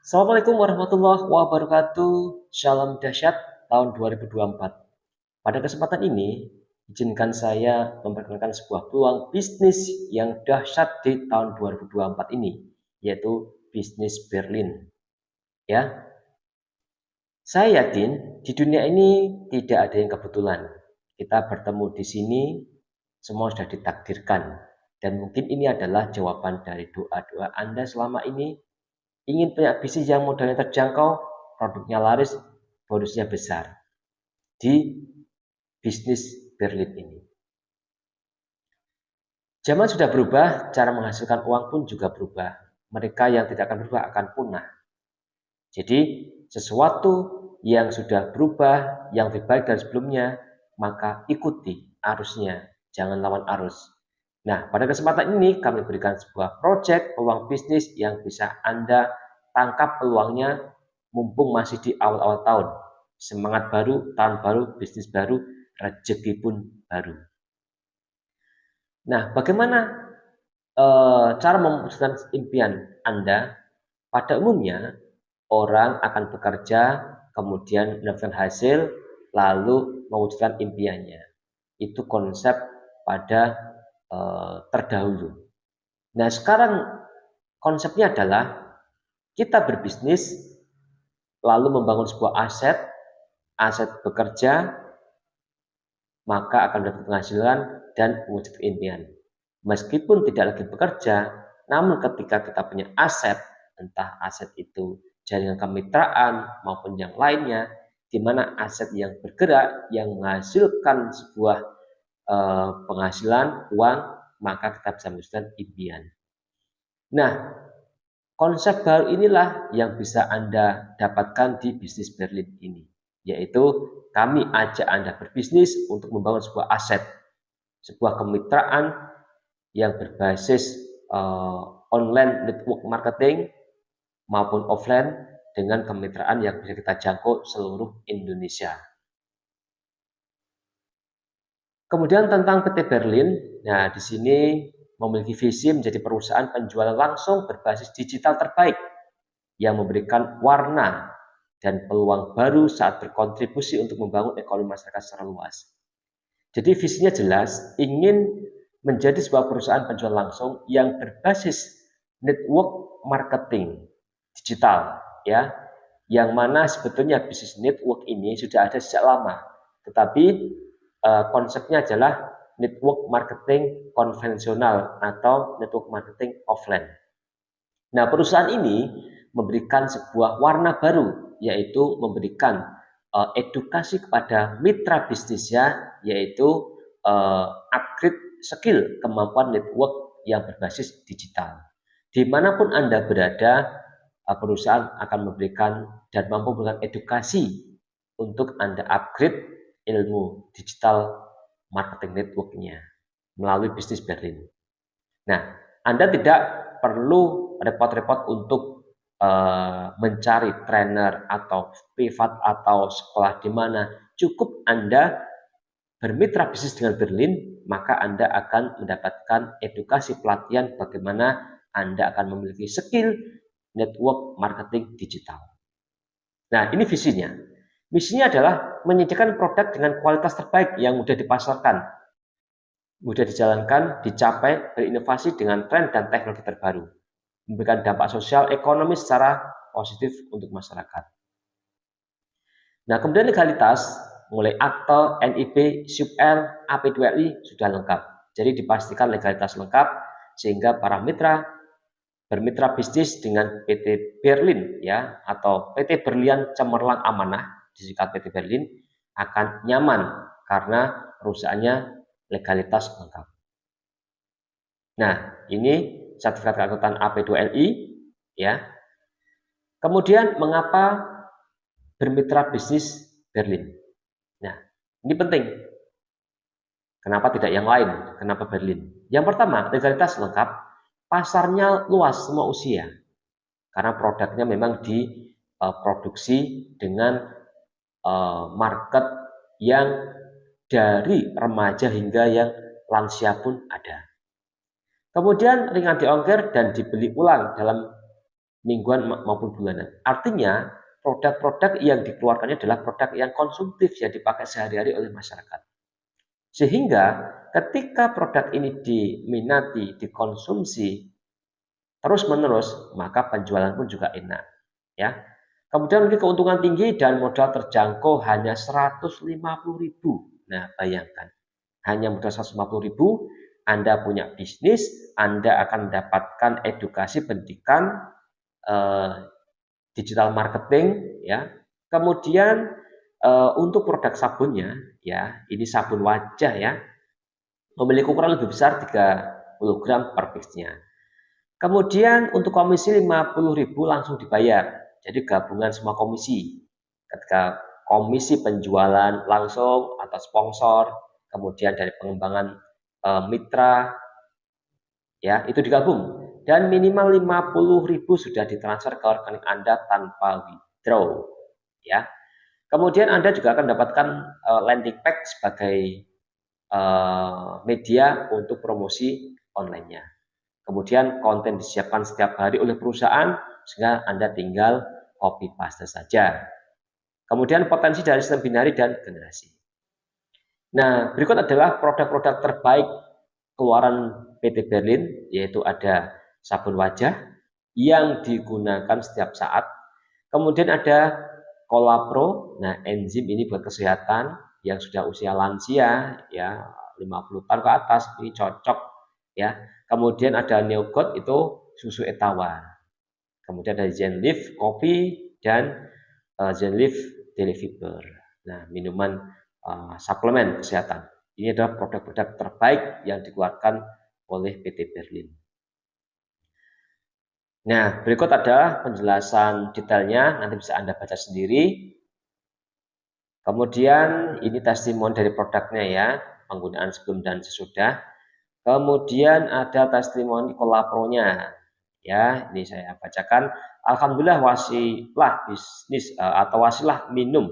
Assalamualaikum warahmatullahi wabarakatuh. Salam dahsyat tahun 2024. Pada kesempatan ini, izinkan saya memperkenalkan sebuah peluang bisnis yang dahsyat di tahun 2024 ini, yaitu bisnis Berlin. Ya, saya yakin di dunia ini tidak ada yang kebetulan. Kita bertemu di sini, semua sudah ditakdirkan. Dan mungkin ini adalah jawaban dari doa-doa Anda selama ini. Ingin punya bisnis yang modalnya terjangkau, produknya laris, bonusnya besar di bisnis Berlin ini. Zaman sudah berubah, cara menghasilkan uang pun juga berubah. Mereka yang tidak akan berubah akan punah. Jadi sesuatu yang sudah berubah, yang lebih baik dari sebelumnya, maka ikuti arusnya, jangan lawan arus. Nah, pada kesempatan ini kami berikan sebuah proyek peluang bisnis yang bisa Anda tangkap peluangnya mumpung masih di awal-awal tahun. Semangat baru, tahun baru, bisnis baru, rezeki pun baru. Nah, bagaimana cara mewujudkan impian Anda? Pada umumnya, orang akan bekerja, kemudian mendapatkan hasil, lalu mewujudkan impiannya. Itu konsep pada terdahulu. Nah, sekarang konsepnya adalah kita berbisnis, lalu membangun sebuah aset bekerja, maka akan mendapat penghasilan dan mewujudkan impian. Meskipun tidak lagi bekerja, namun ketika kita punya aset, entah aset itu jaringan kemitraan maupun yang lainnya, di mana aset yang bergerak, yang menghasilkan sebuah penghasilan, uang, maka kita bisa mewujudkan impian. Nah, konsep baru inilah yang bisa Anda dapatkan di bisnis Berlin ini, yaitu kami ajak Anda berbisnis untuk membangun sebuah aset, sebuah kemitraan yang berbasis online network marketing maupun offline dengan kemitraan yang bisa kita jangkau seluruh Indonesia. Kemudian tentang PT Berlin, nah di sini memiliki visi menjadi perusahaan penjualan langsung berbasis digital terbaik yang memberikan warna dan peluang baru saat berkontribusi untuk membangun ekonomi masyarakat secara luas. Jadi visinya jelas, ingin menjadi sebuah perusahaan penjualan langsung yang berbasis network marketing digital, ya, yang mana sebetulnya bisnis network ini sudah ada sejak lama, tetapi konsepnya adalah network marketing konvensional atau network marketing offline. Nah, perusahaan ini memberikan sebuah warna baru, yaitu memberikan edukasi kepada mitra bisnisnya, yaitu upgrade skill kemampuan network yang berbasis digital. Dimanapun Anda berada, perusahaan akan memberikan dan mampu memberikan edukasi untuk Anda upgrade ilmu digital marketing networknya melalui bisnis Berlin. Nah, Anda tidak perlu repot-repot untuk mencari trainer atau privat atau sekolah di mana. Cukup Anda bermitra bisnis dengan Berlin, maka Anda akan mendapatkan edukasi pelatihan bagaimana Anda akan memiliki skill network marketing digital. Nah, ini visinya. Misinya adalah menyediakan produk dengan kualitas terbaik yang mudah dipasarkan, mudah dijalankan, dicapai, berinovasi dengan tren dan teknologi terbaru, memberikan dampak sosial ekonomi secara positif untuk masyarakat. Nah, kemudian legalitas, mulai akte, NIB, SUBL, AP2LI sudah lengkap. Jadi dipastikan legalitas lengkap sehingga para mitra bermitra bisnis dengan PT Berlin, ya, atau PT Berlian Cemerlang Amanah, disingkat PT Berlin, akan nyaman karena perusahaannya legalitas lengkap. Nah, ini sertifikat keanggotaan AP2LI, ya. Kemudian mengapa bermitra bisnis Berlin? Nah, ini penting. Kenapa tidak yang lain? Kenapa Berlin? Yang pertama, legalitas lengkap, pasarnya luas semua usia. Karena produknya memang diproduksi dengan market yang dari remaja hingga yang lansia pun ada. Kemudian ringan diongkir dan dibeli ulang dalam mingguan maupun bulanan. Artinya produk-produk yang dikeluarkannya adalah produk yang konsumtif yang dipakai sehari-hari oleh masyarakat. Sehingga ketika produk ini diminati, dikonsumsi terus-menerus, maka penjualan pun juga enak. Ya. Kemudian memiliki keuntungan tinggi dan modal terjangkau hanya 150.000. Nah, bayangkan. Hanya modal 150.000, Anda punya bisnis, Anda akan mendapatkan edukasi pendidikan digital marketing, ya. Kemudian untuk produk sabunnya, ya, ini sabun wajah, ya, memiliki ukuran lebih besar 30 gram per piece-nya. Kemudian untuk komisi 50.000 langsung dibayar. Jadi gabungan semua komisi. Ketika komisi penjualan langsung atau sponsor, kemudian dari pengembangan mitra, ya, itu digabung. Dan minimal 50.000 sudah ditransfer ke rekening Anda tanpa withdraw, ya. Kemudian Anda juga akan mendapatkan landing page sebagai media untuk promosi online-nya. Kemudian konten disiapkan setiap hari oleh perusahaan sehingga Anda tinggal copy paste saja. Kemudian potensi dari sistem binari dan generasi. Nah, berikut adalah produk-produk terbaik keluaran PT Berlin, yaitu ada sabun wajah yang digunakan setiap saat. Kemudian ada Colapro, nah enzim ini buat kesehatan yang sudah usia lansia, ya 50 tahun ke atas ini cocok, ya. Kemudian ada Neogot, itu susu etawa. Kemudian ada Zenleaf kopi dan Zenleaf Daily Fiber. Nah, minuman suplemen kesehatan. Ini adalah produk-produk terbaik yang dikeluarkan oleh PT Berlin. Nah, berikut adalah penjelasan detailnya, nanti bisa Anda baca sendiri. Kemudian ini testimoni dari produknya, ya, penggunaan sebelum dan sesudah. Kemudian ada testimoni Colapro-nya. Ya, ini saya bacakan. Alhamdulillah wasilah bisnis atau wasilah minum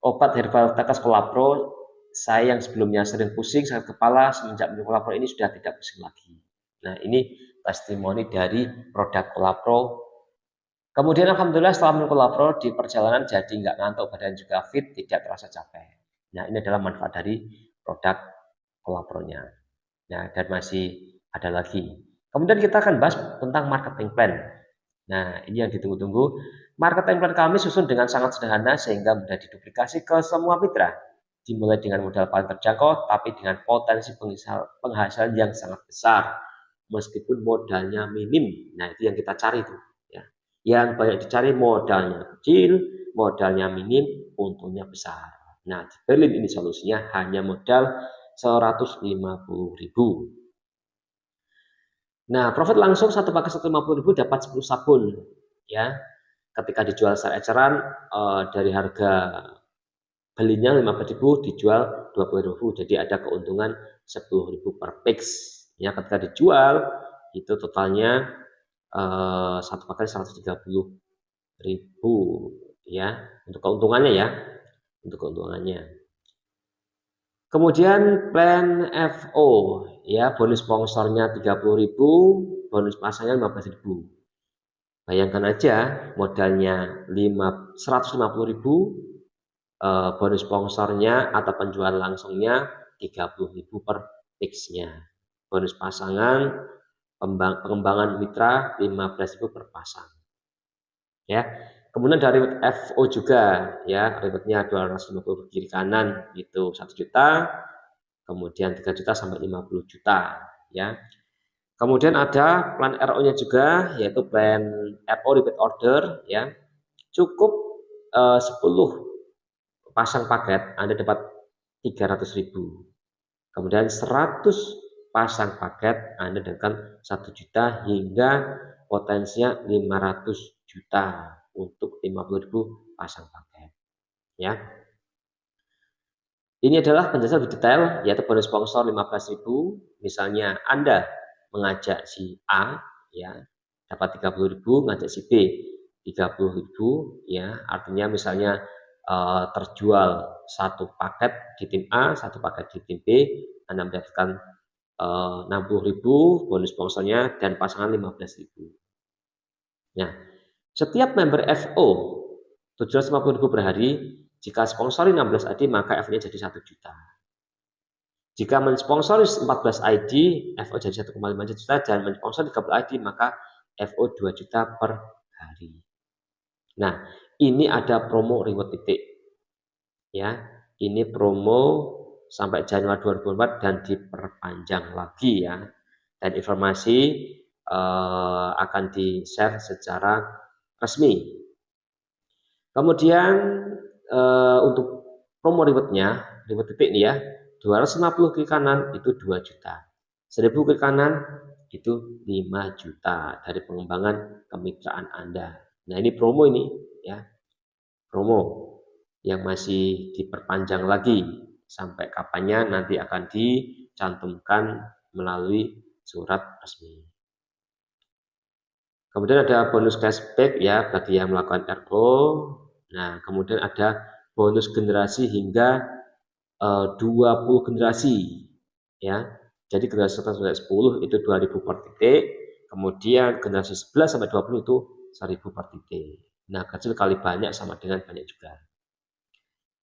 obat herbal tetes Colapro. Saya yang sebelumnya sering pusing sakit kepala, semenjak minum Colapro ini sudah tidak pusing lagi. Nah, ini testimoni dari produk Colapro. Kemudian alhamdulillah setelah minum Colapro di perjalanan jadi nggak ngantuk, badan juga fit, tidak terasa capek. Nah, ini adalah manfaat dari produk Colapro-nya. Nah, dan masih ada lagi. Kemudian kita akan bahas tentang marketing plan. Nah, ini yang ditunggu-tunggu. Marketing plan kami susun dengan sangat sederhana sehingga mudah diduplikasi ke semua mitra. Dimulai dengan modal paling terjangkau, tapi dengan potensi penghasilan yang sangat besar. Meskipun modalnya minim. Nah, itu yang kita cari tuh. Ya. Yang banyak dicari modalnya kecil, modalnya minim, untungnya besar. Nah, di Berlin ini solusinya hanya modal 150.000. Nah, profit langsung satu paket 150.000 dapat 10 sabun, ya. Ketika dijual secara eceran dari harga belinya 15.000 dijual 20.000, jadi ada keuntungan 10.000 per pix. Ya, ketika dijual itu totalnya satu paket 130.000, ya, untuk keuntungannya, ya, untuk keuntungannya. Kemudian plan FO, ya, bonus sponsornya 30.000, bonus pasangnya 15.000. Bayangkan aja modalnya 150.000, bonus sponsornya atau penjualan langsungnya 30.000 per fixnya. Bonus pasangan, pengembangan mitra 15.000 per pasang. Ya. Kemudian dari FO juga, ya, rewardnya 250 kiri kanan itu 1 juta, kemudian 3 juta sampai 50 juta, ya. Kemudian ada plan RO-nya juga, yaitu plan RO repeat order, ya. Cukup 10 pasang paket Anda dapat 300.000. Kemudian 100 pasang paket Anda dapatkan 1 juta hingga potensinya 500 juta untuk 50.000 pasang paket, ya. Ini adalah penjelasan lebih detail, yaitu bonus sponsor 15.000. Misalnya Anda mengajak si A, ya, dapat 30.000, ngajak si B 30.000, ya. Artinya misalnya terjual satu paket di tim A, satu paket di tim B, Anda mendapatkan 60.000 bonus sponsornya dan pasangan 15.000. Nah, setiap member FO 750.000 per hari, jika sponsori 16 ID maka FO-nya jadi 1 juta. Jika mensponsori 14 ID, FO jadi 1,5 juta, dan mensponsori 30 ID maka FO 2 juta per hari. Nah, ini ada promo reward titik. Ya, ini promo sampai Januari 2024 dan diperpanjang lagi ya. Dan informasi akan di-share secara resmi. Kemudian untuk promo rewardnya, reward titik nih ya, 250 klik kanan itu 2 juta. 1000 klik kanan itu 5 juta dari pengembangan kemitraan Anda. Nah, ini promo ini ya. Promo yang masih diperpanjang lagi sampai kapannya nanti akan dicantumkan melalui surat resmi. Kemudian ada bonus cashback ya bagi yang melakukan RO. Nah, kemudian ada bonus generasi hingga 20 generasi ya. Jadi generasi 1 sampai 10 itu 2000 per titik. Kemudian generasi 11 sampai 20 itu 1000 per titik. Nah, kecil kali banyak sama dengan banyak juga.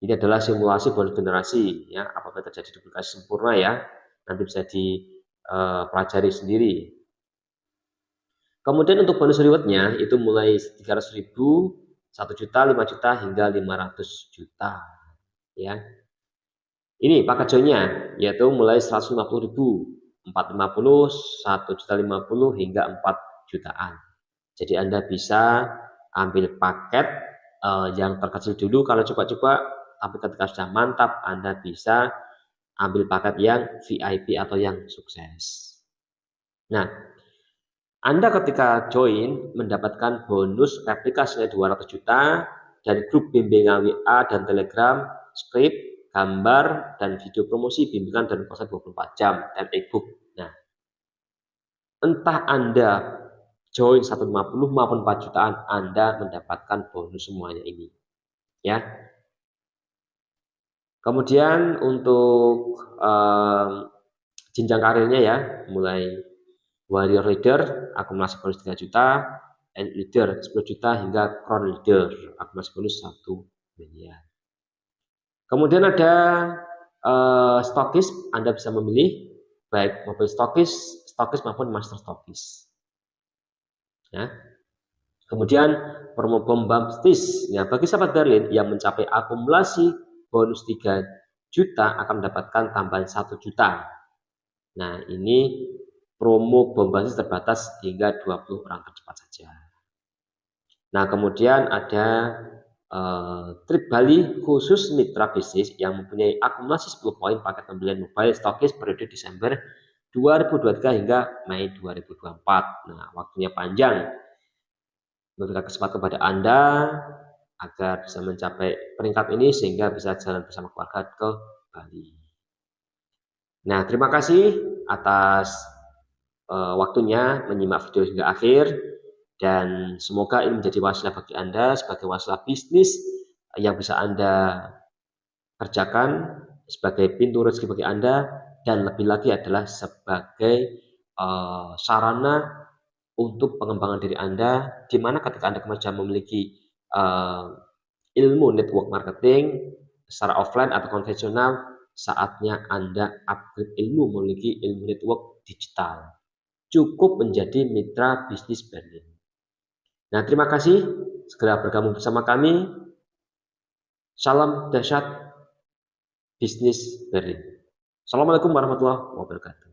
Ini adalah simulasi bonus generasi ya, apabila terjadi duplikasi sempurna ya, nanti bisa dipelajari sendiri. Kemudian untuk bonus rewardnya itu mulai 300.000, 1 juta, 5 juta hingga 500 juta ya. Ini paket joinnya yaitu mulai 150.000, 450, 1.050 hingga 4 jutaan. Jadi Anda bisa ambil paket yang terkecil dulu kalau coba-coba, tapi ketika sudah mantap Anda bisa ambil paket yang VIP atau yang sukses. Nah, Anda ketika join mendapatkan bonus replika senilai 200 juta dari grup bimbingan WA dan Telegram, skrip, gambar, dan video promosi bimbingan dan kosan 24 jam, dan e-book. Nah, entah Anda join 150 maupun 4 jutaan, Anda mendapatkan bonus semuanya ini. Ya. Kemudian untuk jenjang karirnya ya, mulai warrior leader akumulasi bonus 3 juta, and leader 10 juta hingga crown leader akumulasi bonus 1 miliar. Kemudian ada stokis, Anda bisa memilih baik mobil stokis maupun master stokis. Ya. Kemudian promo bombastis ya, bagi sahabat Berlin yang mencapai akumulasi bonus 3 juta akan mendapatkan tambahan 1 juta. Nah, ini promo bombastis terbatas hingga 20 orang tercepat saja. Nah, kemudian ada trip Bali khusus mitra bisnis yang mempunyai akumulasi 10 poin paket pembelian mobile stokis periode Desember 2023 hingga Mei 2024. Nah, waktunya panjang. Memberikan kesempatan kepada Anda agar bisa mencapai peringkat ini sehingga bisa jalan bersama keluarga ke Bali. Nah, terima kasih atas waktunya menyimak video hingga akhir, dan semoga ini menjadi wasilah bagi Anda sebagai wasilah bisnis yang bisa Anda kerjakan sebagai pintu rezeki bagi Anda, dan lebih lagi adalah sebagai sarana untuk pengembangan diri Anda, di mana ketika Anda kemudian memiliki ilmu network marketing secara offline atau konvensional, saatnya Anda upgrade ilmu, memiliki ilmu network digital. Cukup menjadi mitra bisnis Berlin. Nah, terima kasih. Segera bergabung bersama kami. Salam dahsyat bisnis Berlin. Assalamualaikum warahmatullahi wabarakatuh.